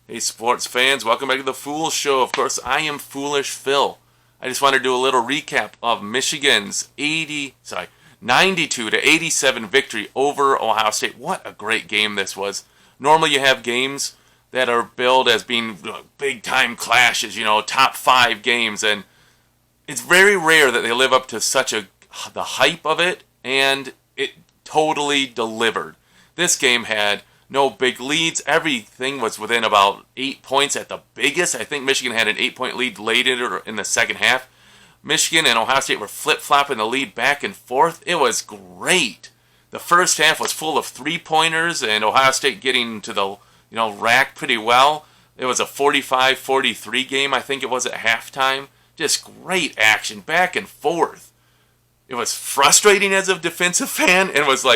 Hey sports fans, welcome back to the Foolish Show. Of course, I am Foolish Phil. I just want to do a little recap of Michigan's 92 to 87 victory over Ohio State. What a great game this was. Normally you have games that are billed as being big time clashes, top 5 games, and it's very rare that they live up to the hype of it, and it totally delivered. This game had no big leads. Everything was within about 8 points at the biggest. I think Michigan had an 8-point lead late in the second half. Michigan and Ohio State were flip-flopping the lead back and forth. It was great. The first half was full of three-pointers and Ohio State getting to the rack pretty well. It was a 45-43 game, I think it was at halftime. Just great action back and forth. It was frustrating as a defensive fan and was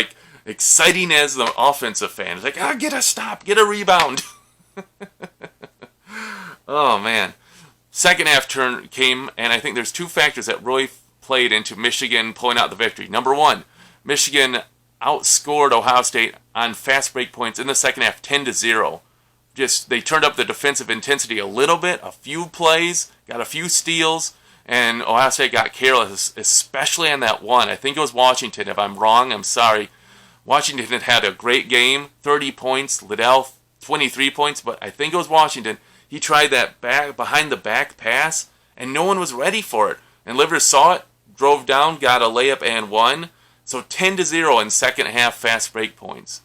exciting as the offensive fan. It's get a stop, get a rebound. Oh, man. Second half turn came, and I think there's 2 factors that really played into Michigan pulling out the victory. Number 1, Michigan outscored Ohio State on fast break points in the second half 10-0. They turned up the defensive intensity a little bit, a few plays, got a few steals, and Ohio State got careless, especially on that one. I think it was Washington. If I'm wrong, I'm sorry. Washington had a great game, 30 points, Liddel 23 points, but I think it was Washington. He tried that behind the back pass, and no one was ready for it. And Livers saw it, drove down, got a layup, and won. So 10-0 in second half fast break points.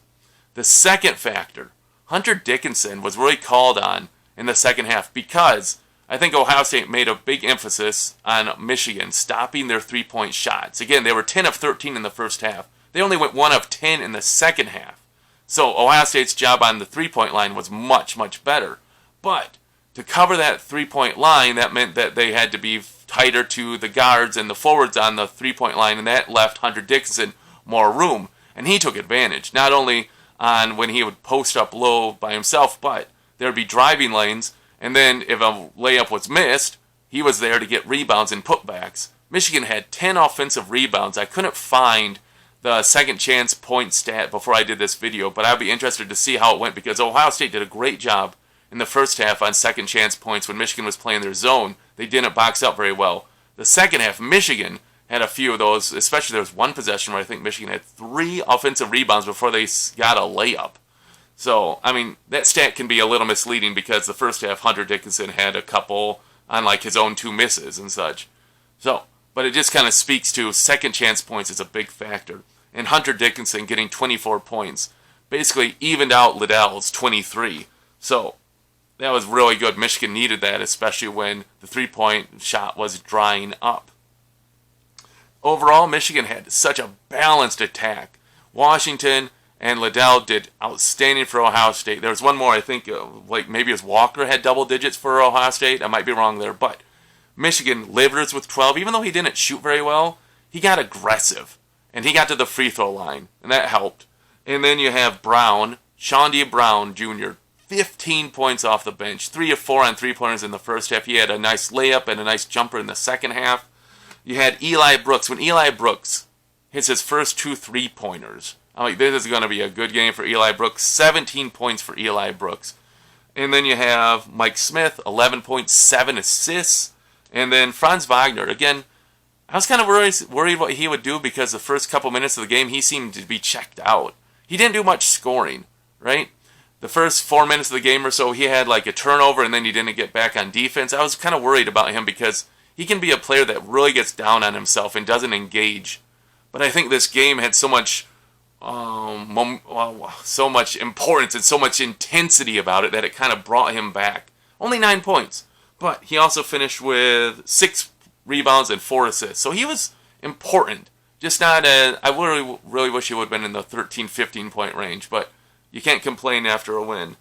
The second factor, Hunter Dickinson was really called on in the second half because I think Ohio State made a big emphasis on Michigan stopping their three-point shots. Again, they were 10 of 13 in the first half. They only went 1 of 10 in the second half. So Ohio State's job on the three-point line was much, much better. But to cover that three-point line, that meant that they had to be tighter to the guards and the forwards on the three-point line, and that left Hunter Dickinson more room. And he took advantage, not only on when he would post up low by himself, but there would be driving lanes, and then if a layup was missed, he was there to get rebounds and putbacks. Michigan had 10 offensive rebounds. I couldn't find the second chance point stat before I did this video, but I'd be interested to see how it went because Ohio State did a great job in the first half on second chance points when Michigan was playing their zone. They didn't box up very well. The second half, Michigan had a few of those, especially there was one possession where I think Michigan had 3 offensive rebounds before they got a layup. So, that stat can be a little misleading because the first half, Hunter Dickinson had a couple on his own 2 misses and such. So, but it just kind of speaks to second chance points is a big factor. And Hunter Dickinson getting 24 points basically evened out Liddell's 23. So, that was really good. Michigan needed that, especially when the three-point shot was drying up. Overall, Michigan had such a balanced attack. Washington and Liddell did outstanding for Ohio State. There was one more, I think, maybe it was Walker had double digits for Ohio State. I might be wrong there, but Michigan Livers with 12. Even though he didn't shoot very well, he got aggressive, and he got to the free throw line, and that helped. And then you have Brown, Sean D. Brown Jr., 15 points off the bench, 3 of 4 on three-pointers in the first half. He had a nice layup and a nice jumper in the second half. You had Eli Brooks. When Eli Brooks hits his first 2 three-pointers, this is going to be a good game for Eli Brooks. 17 points for Eli Brooks. And then you have Mike Smith, 11.7 assists. And then Franz Wagner. Again, I was kind of worried what he would do because the first couple minutes of the game, he seemed to be checked out. He didn't do much scoring, right? The first 4 minutes of the game or so, he had a turnover and then he didn't get back on defense. I was kind of worried about him because he can be a player that really gets down on himself and doesn't engage. But I think this game had so much importance and so much intensity about it that it kind of brought him back. Only 9 points, but he also finished with 6 rebounds and 4 assists. So he was important. Just not I really wish he would have been in the 13, 15 point range, but you can't complain after a win.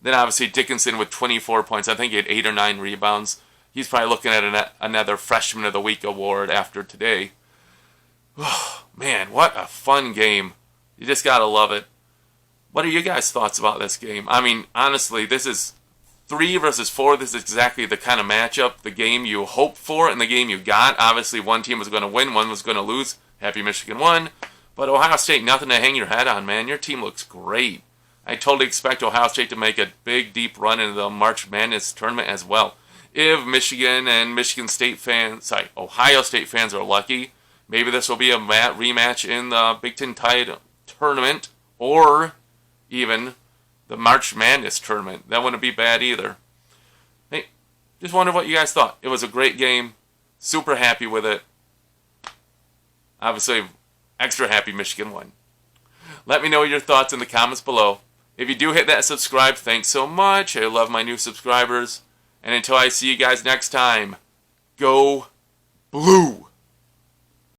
Then obviously Dickinson with 24 points. I think he had 8 or 9 rebounds. He's probably looking at another Freshman of the Week award after today. Oh, man, what a fun game. You just got to love it. What are your guys' thoughts about this game? Honestly, this is 3 versus 4. This is exactly the kind of matchup, the game you hoped for and the game you got. Obviously, one team was going to win, one was going to lose. Happy Michigan won. But Ohio State, nothing to hang your head on, man. Your team looks great. I totally expect Ohio State to make a big, deep run into the March Madness tournament as well. If Michigan and Ohio State fans are lucky, maybe this will be a rematch in the Big Ten Tide tournament or even the March Madness tournament. That wouldn't be bad either. Hey, just wondered what you guys thought. It was a great game. Super happy with it. Obviously, extra happy Michigan won. Let me know your thoughts in the comments below. If you do hit that subscribe, thanks so much. I love my new subscribers. And until I see you guys next time, go blue!